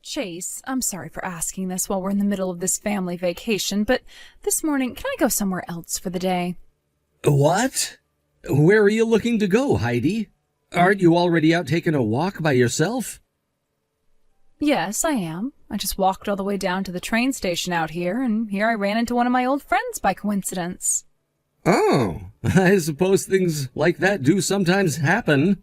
Chase, I'm sorry for asking this while we're in the middle of this family vacation, but this morning, can I go somewhere else for the day? What? Where are you looking to go, Heidi? Aren't you already out taking a walk by yourself? Yes, I am. I just walked all the way down to the train station out here, and here I ran into one of my old friends by coincidence. Oh, I suppose things like that do sometimes happen.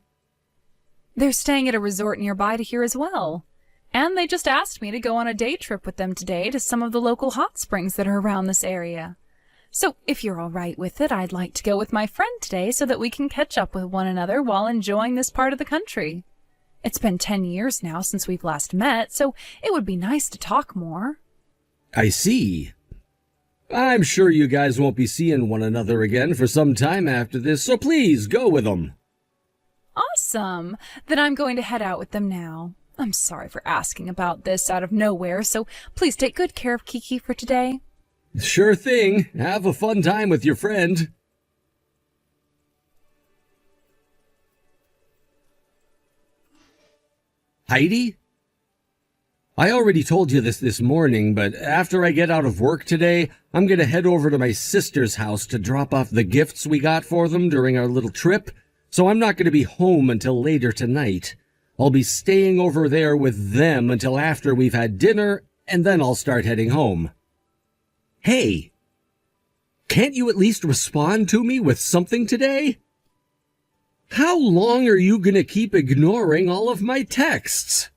They're staying at a resort nearby to here as well. And they just asked me to go on a day trip with them today to some of the local hot springs that are around this area. So if you're all right with it, I'd like to go with my friend today so that we can catch up with one another while enjoying this part of the country. It's been 10 years now since we've last met, so it would be nice to talk more. I see. I'm sure you guys won't be seeing one another again for some time after this, so please go with them. Awesome. Then I'm going to head out with them now. I'm sorry for asking about this out of nowhere, so please take good care of Kiki for today. Sure thing. Have a fun time with your friend. Heidi? I already told you this morning, but after I get out of work today, I'm gonna head over to my sister's house to drop off the gifts we got for them during our little trip, so I'm not gonna be home until later tonight. I'll be staying over there with them until after we've had dinner, and then I'll start heading home. Hey, can't you at least respond to me with something today? How long are you gonna keep ignoring all of my texts?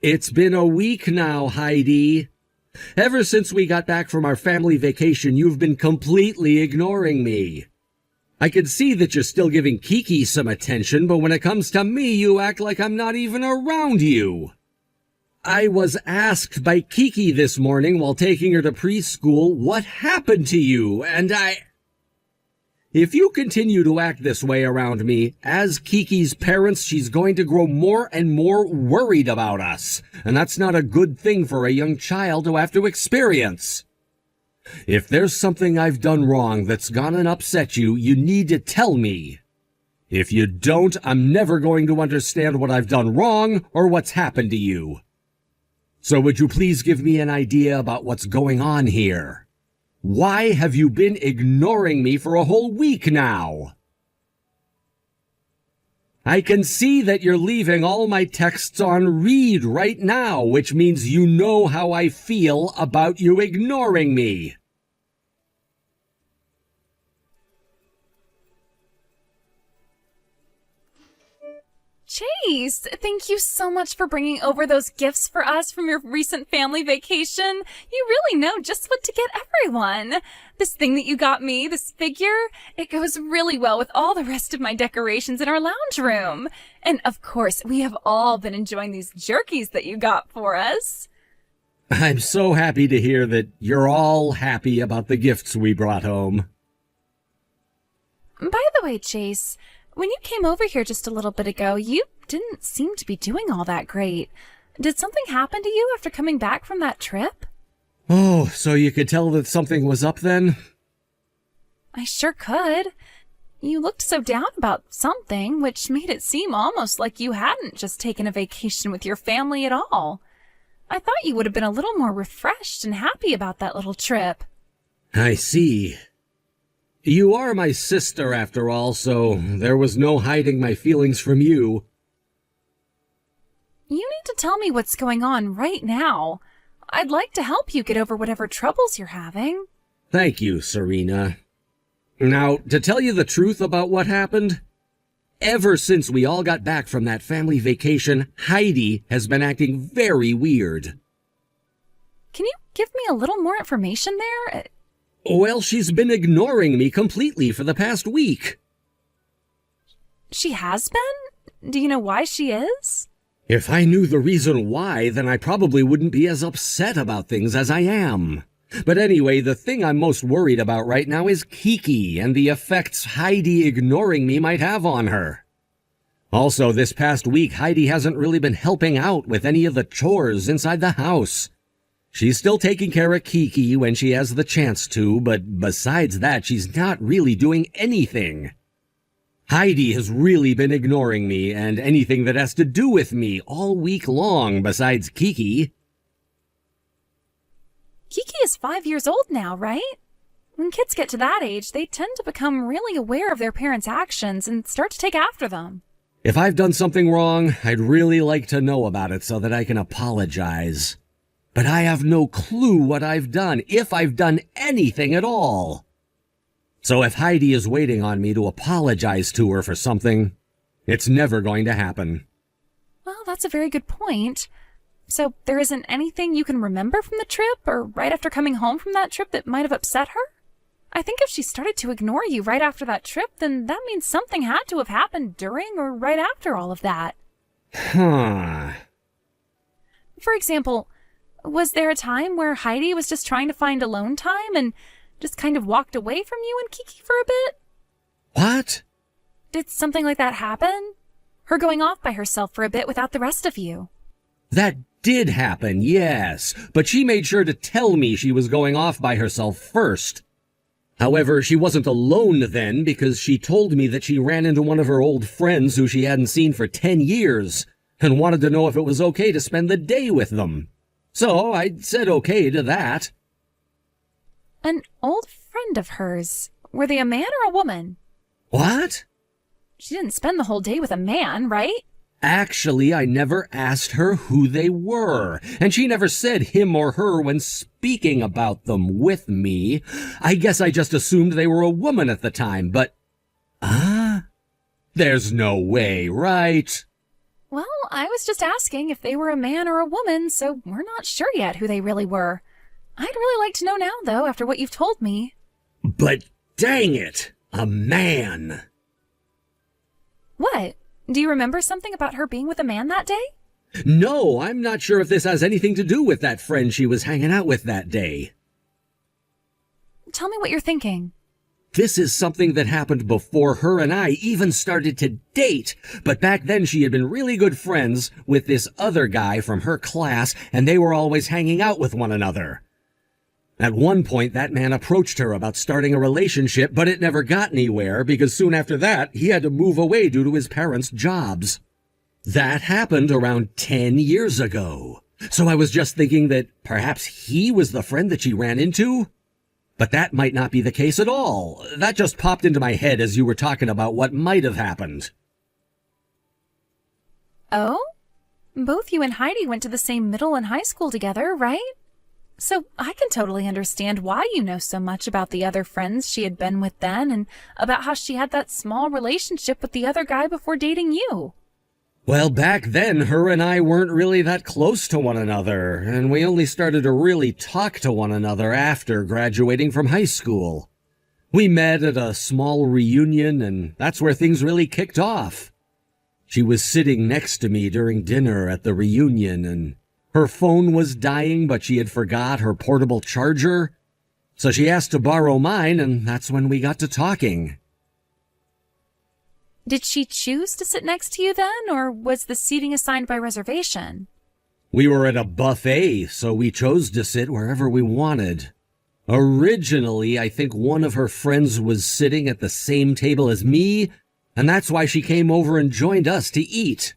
It's been a week now, Heidi. Ever since we got back from our family vacation, you've been completely ignoring me. I can see that you're still giving Kiki some attention, but when it comes to me, you act like I'm not even around you. I was asked by Kiki this morning while taking her to preschool what happened to you, and If you continue to act this way around me, as Kiki's parents, she's going to grow more and more worried about us, and that's not a good thing for a young child to have to experience. If there's something I've done wrong that's gonna upset you, you need to tell me. If you don't, I'm never going to understand what I've done wrong or what's happened to you. So would you please give me an idea about what's going on here? Why have you been ignoring me for a whole week now? I can see that you're leaving all my texts on read right now, which means you know how I feel about you ignoring me. Chase, thank you so much for bringing over those gifts for us from your recent family vacation. You really know just what to get everyone. This thing that you got me, this figure, it goes really well with all the rest of my decorations in our lounge room. And of course, we have all been enjoying these jerkies that you got for us. I'm so happy to hear that you're all happy about the gifts we brought home. By the way, Chase, when you came over here just a little bit ago, you didn't seem to be doing all that great. Did something happen to you after coming back from that trip? Oh, so you could tell that something was up then? I sure could. You looked so down about something, which made it seem almost like you hadn't just taken a vacation with your family at all. I thought you would have been a little more refreshed and happy about that little trip. I see. You are my sister, after all, so there was no hiding my feelings from you. You need to tell me what's going on right now. I'd like to help you get over whatever troubles you're having. Thank you, Serena. Now, to tell you the truth about what happened, ever since we all got back from that family vacation, Heidi has been acting very weird. Can you give me a little more information there? Well, she's been ignoring me completely for the past week. She has been? Do you know why she is? If I knew the reason why, then I probably wouldn't be as upset about things as I am. But anyway, the thing I'm most worried about right now is Kiki and the effects Heidi ignoring me might have on her. Also, this past week, Heidi hasn't really been helping out with any of the chores inside the house. She's still taking care of Kiki when she has the chance to, but besides that, she's not really doing anything. Heidi has really been ignoring me and anything that has to do with me all week long besides Kiki. Kiki is 5 years old now, right? When kids get to that age, they tend to become really aware of their parents' actions and start to take after them. If I've done something wrong, I'd really like to know about it so that I can apologize. But I have no clue what I've done, if I've done anything at all. So if Heidi is waiting on me to apologize to her for something, it's never going to happen. Well, that's a very good point. So there isn't anything you can remember from the trip or right after coming home from that trip that might have upset her? I think if she started to ignore you right after that trip, then that means something had to have happened during or right after all of that. Huh. For example, was there a time where Heidi was just trying to find alone time and just kind of walked away from you and Kiki for a bit? What? Did something like that happen? Her going off by herself for a bit without the rest of you? That did happen, yes, but she made sure to tell me she was going off by herself first. However, she wasn't alone then because she told me that she ran into one of her old friends who she hadn't seen for 10 years and wanted to know if it was okay to spend the day with them. So I said okay to that. An old friend of hers. Were they a man or a woman? What? She didn't spend the whole day with a man, right? Actually, I never asked her who they were, and she never said him or her when speaking about them with me. I guess I just assumed they were a woman at the time, but... There's no way, right? Well, I was just asking if they were a man or a woman, so we're not sure yet who they really were. I'd really like to know now, though, after what you've told me. But dang it, a man! What? Do you remember something about her being with a man that day? No, I'm not sure if this has anything to do with that friend she was hanging out with that day. Tell me what you're thinking. This is something that happened before her and I even started to date, but back then she had been really good friends with this other guy from her class, and they were always hanging out with one another. At one point, that man approached her about starting a relationship, but it never got anywhere because soon after that, he had to move away due to his parents' jobs. That happened around 10 years ago. So I was just thinking that perhaps he was the friend that she ran into? But that might not be the case at all. That just popped into my head as you were talking about what might have happened. Oh? Both you and Heidi went to the same middle and high school together, right? So I can totally understand why you know so much about the other friends she had been with then and about how she had that small relationship with the other guy before dating you. Well, back then, her and I weren't really that close to one another, and we only started to really talk to one another after graduating from high school. We met at a small reunion, and that's where things really kicked off. She was sitting next to me during dinner at the reunion, and her phone was dying, but she had forgot her portable charger. So she asked to borrow mine, and that's when we got to talking. Did she choose to sit next to you then, or was the seating assigned by reservation? We were at a buffet, so we chose to sit wherever we wanted. Originally, I think one of her friends was sitting at the same table as me, and that's why she came over and joined us to eat.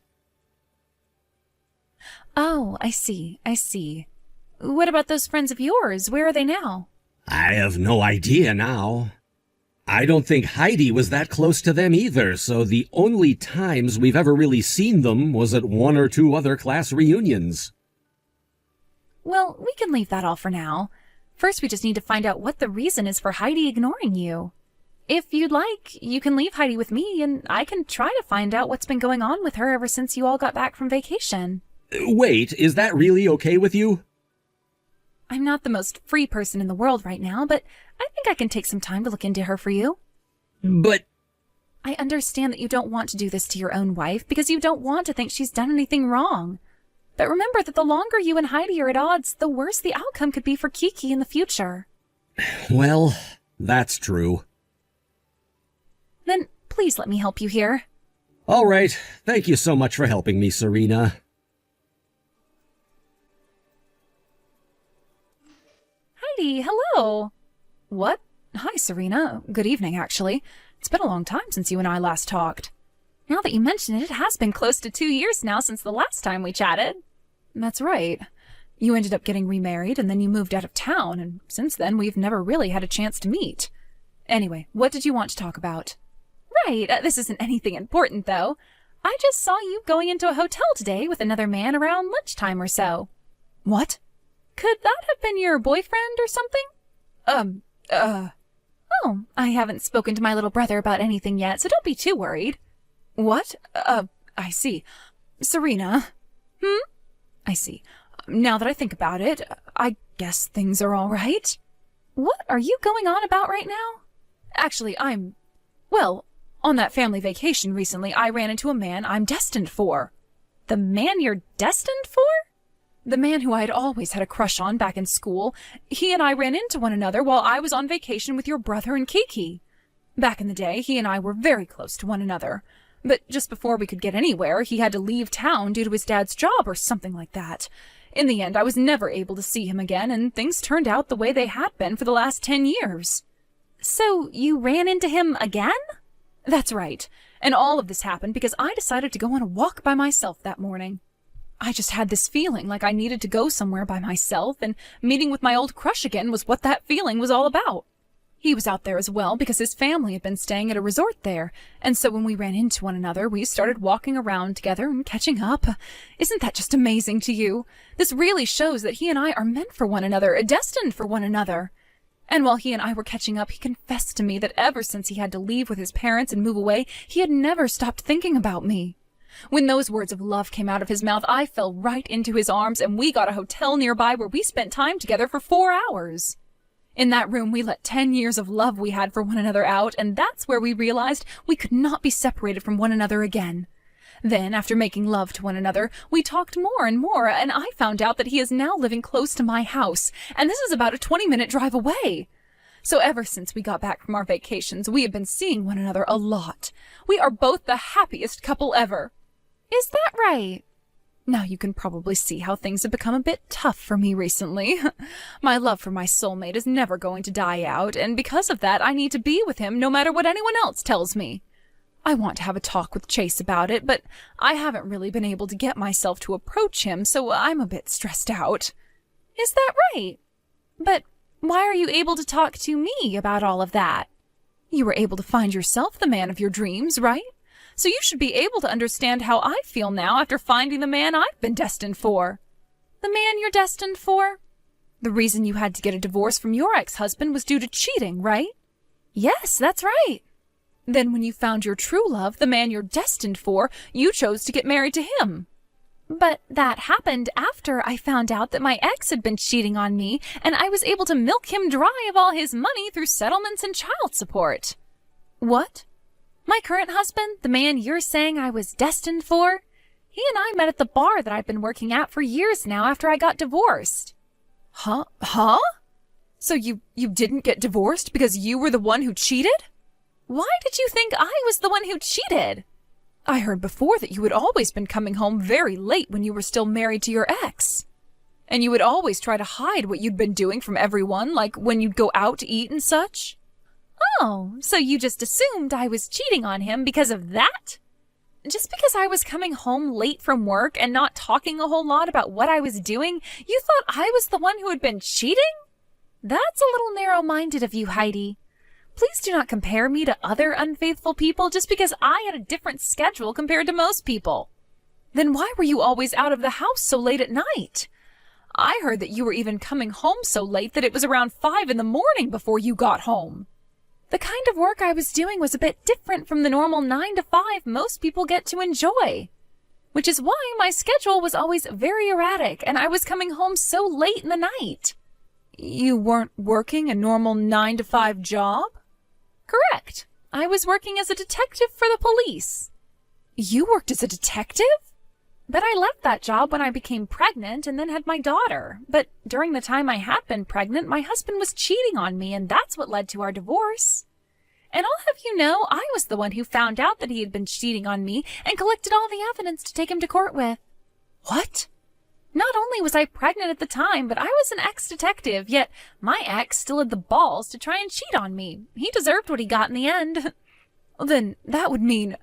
Oh, I see. What about those friends of yours? Where are they now? I have no idea now. I don't think Heidi was that close to them either, so the only times we've ever really seen them was at one or two other class reunions. Well, we can leave that all for now. First, we just need to find out what the reason is for Heidi ignoring you. If you'd like, you can leave Heidi with me, and I can try to find out what's been going on with her ever since you all got back from vacation. Wait, is that really okay with you? I'm not the most free person in the world right now, but I think I can take some time to look into her for you. But... I understand that you don't want to do this to your own wife because you don't want to think she's done anything wrong. But remember that the longer you and Heidi are at odds, the worse the outcome could be for Kiki in the future. Well, that's true. Then please let me help you here. All right. Thank you so much for helping me, Serena. Heidi, hello. What? Hi, Serena. Good evening, actually. It's been a long time since you and I last talked. Now that you mention it, it has been close to 2 years now since the last time we chatted. That's right. You ended up getting remarried, and then you moved out of town, and since then we've never really had a chance to meet. Anyway, what did you want to talk about? Right, this isn't anything important, though. I just saw you going into a hotel today with another man around lunchtime or so. What? Could that have been your boyfriend or something? Oh, I haven't spoken to my little brother about anything yet, so don't be too worried. What? I see. Serena? I see. Now that I think about it, I guess things are all right. What are you going on about right now? Actually, well, on that family vacation recently, I ran into a man I'm destined for. The man you're destined for? The man who I had always had a crush on back in school. He and I ran into one another while I was on vacation with your brother and Kiki. Back in the day, he and I were very close to one another. But just before we could get anywhere, he had to leave town due to his dad's job or something like that. In the end, I was never able to see him again, and things turned out the way they had been for the last 10 years. So you ran into him again? That's right. And all of this happened because I decided to go on a walk by myself that morning. I just had this feeling like I needed to go somewhere by myself, and meeting with my old crush again was what that feeling was all about. He was out there as well because his family had been staying at a resort there, and so when we ran into one another, we started walking around together and catching up. Isn't that just amazing to you? This really shows that he and I are meant for one another, destined for one another. And while he and I were catching up, he confessed to me that ever since he had to leave with his parents and move away, he had never stopped thinking about me. When those words of love came out of his mouth, I fell right into his arms, and we got a hotel nearby where we spent time together for 4 hours. In that room, we let 10 years of love we had for one another out, and that's where we realized we could not be separated from one another again. Then, after making love to one another, we talked more and more, and I found out that he is now living close to my house, and this is about a 20-minute drive away. So ever since we got back from our vacations, we have been seeing one another a lot. We are both the happiest couple ever. Is that right? Now you can probably see how things have become a bit tough for me recently. My love for my soulmate is never going to die out, and because of that, I need to be with him no matter what anyone else tells me. I want to have a talk with Chase about it, but I haven't really been able to get myself to approach him, so I'm a bit stressed out. Is that right? But why are you able to talk to me about all of that? You were able to find yourself the man of your dreams, right? So you should be able to understand how I feel now after finding the man I've been destined for. The man you're destined for? The reason you had to get a divorce from your ex-husband was due to cheating, right? Yes, that's right. Then when you found your true love, the man you're destined for, you chose to get married to him. But that happened after I found out that my ex had been cheating on me, and I was able to milk him dry of all his money through settlements and child support. What? My current husband, the man you're saying I was destined for, he and I met at the bar that I've been working at for years now after I got divorced. Huh? So you didn't get divorced because you were the one who cheated? Why did you think I was the one who cheated? I heard before that you had always been coming home very late when you were still married to your ex. And you would always try to hide what you'd been doing from everyone, like when you'd go out to eat and such. Oh, so you just assumed I was cheating on him because of that? Just because I was coming home late from work and not talking a whole lot about what I was doing, you thought I was the one who had been cheating? That's a little narrow-minded of you, Heidi. Please do not compare me to other unfaithful people just because I had a different schedule compared to most people. Then why were you always out of the house so late at night? I heard that you were even coming home so late that it was around 5 in the morning before you got home. The kind of work I was doing was a bit different from the normal 9 to 5 most people get to enjoy, which is why my schedule was always very erratic and I was coming home so late in the night. You weren't working a normal 9 to 5 job? Correct. I was working as a detective for the police. You worked as a detective? But I left that job when I became pregnant and then had my daughter. But during the time I had been pregnant, my husband was cheating on me, and that's what led to our divorce. And I'll have you know, I was the one who found out that he had been cheating on me and collected all the evidence to take him to court with. What? Not only was I pregnant at the time, but I was an ex-detective, yet my ex still had the balls to try and cheat on me. He deserved what he got in the end. Then that would mean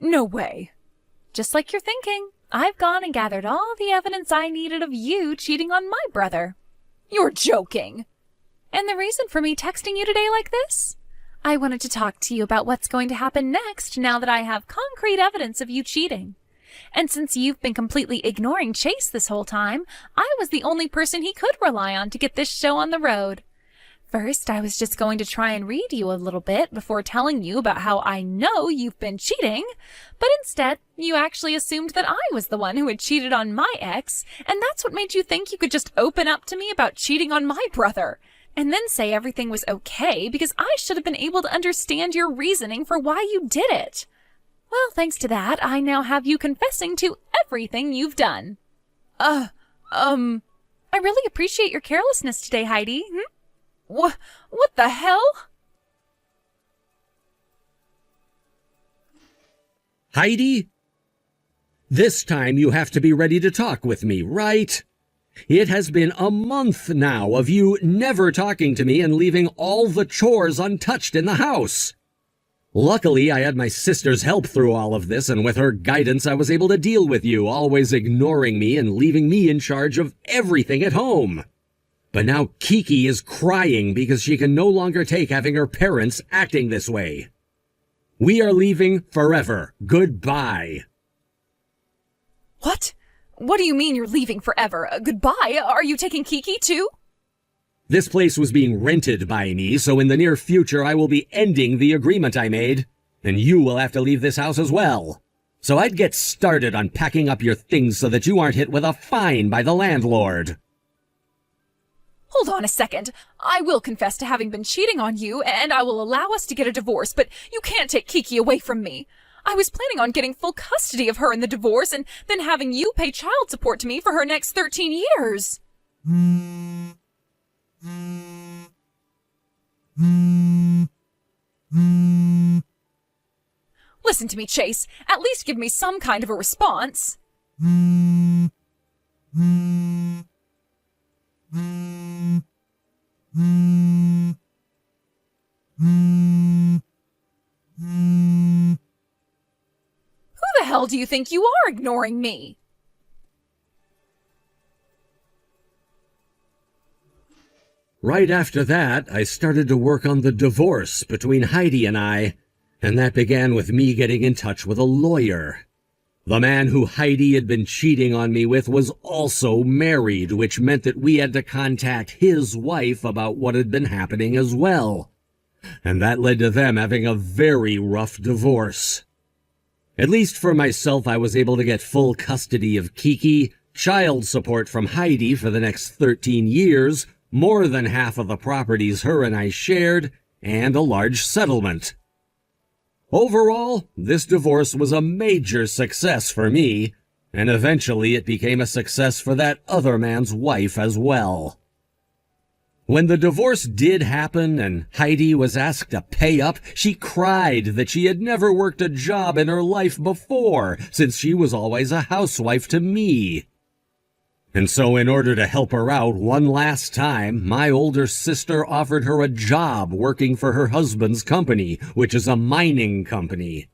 no way. Just like you're thinking, I've gone and gathered all the evidence I needed of you cheating on my brother. You're joking. And the reason for me texting you today like this? I wanted to talk to you about what's going to happen next now that I have concrete evidence of you cheating. And since you've been completely ignoring Chase this whole time, I was the only person he could rely on to get this show on the road. First, I was just going to try and read you a little bit before telling you about how I know you've been cheating, but instead, you actually assumed that I was the one who had cheated on my ex, and that's what made you think you could just open up to me about cheating on my brother, and then say everything was okay because I should have been able to understand your reasoning for why you did it. Well, thanks to that, I now have you confessing to everything you've done. I really appreciate your carelessness today, Heidi. What the hell? Heidi? This time you have to be ready to talk with me, right? It has been a month now of you never talking to me and leaving all the chores untouched in the house. Luckily, I had my sister's help through all of this, and with her guidance, I was able to deal with you, always ignoring me and leaving me in charge of everything at home. But now Kiki is crying because she can no longer take having her parents acting this way. We are leaving forever. Goodbye. What? What do you mean you're leaving forever? Goodbye? Are you taking Kiki too? This place was being rented by me, so in the near future I will be ending the agreement I made, and you will have to leave this house as well. So I'd get started on packing up your things so that you aren't hit with a fine by the landlord. Hold on a second. I will confess to having been cheating on you, and I will allow us to get a divorce, but you can't take Kiki away from me. I was planning on getting full custody of her in the divorce and then having you pay child support to me for her next 13 years. Listen to me, Chase. At least give me some kind of a response. Who the hell do you think you are ignoring me? Right after that, I started to work on the divorce between Heidi and I, and that began with me getting in touch with a lawyer. The man who Heidi had been cheating on me with was also married, which meant that we had to contact his wife about what had been happening as well. And that led to them having a very rough divorce. At least for myself, I was able to get full custody of Kiki, child support from Heidi for the next 13 years, more than half of the properties her and I shared, and a large settlement. Overall, this divorce was a major success for me, and eventually it became a success for that other man's wife as well. When the divorce did happen and Heidi was asked to pay up, she cried that she had never worked a job in her life before, since she was always a housewife to me. And so in order to help her out one last time, my older sister offered her a job working for her husband's company, which is a mining company.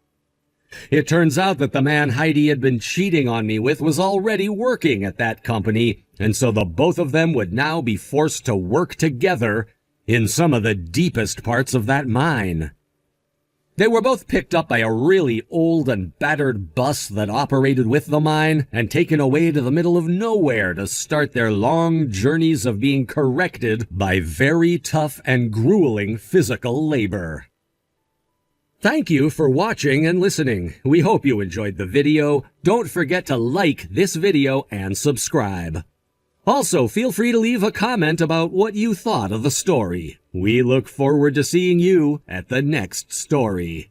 It turns out that the man Heidi had been cheating on me with was already working at that company, and so the both of them would now be forced to work together in some of the deepest parts of that mine. They were both picked up by a really old and battered bus that operated with the mine and taken away to the middle of nowhere to start their long journeys of being corrected by very tough and grueling physical labor. Thank you for watching and listening. We hope you enjoyed the video. Don't forget to like this video and subscribe. Also, feel free to leave a comment about what you thought of the story. We look forward to seeing you at the next story.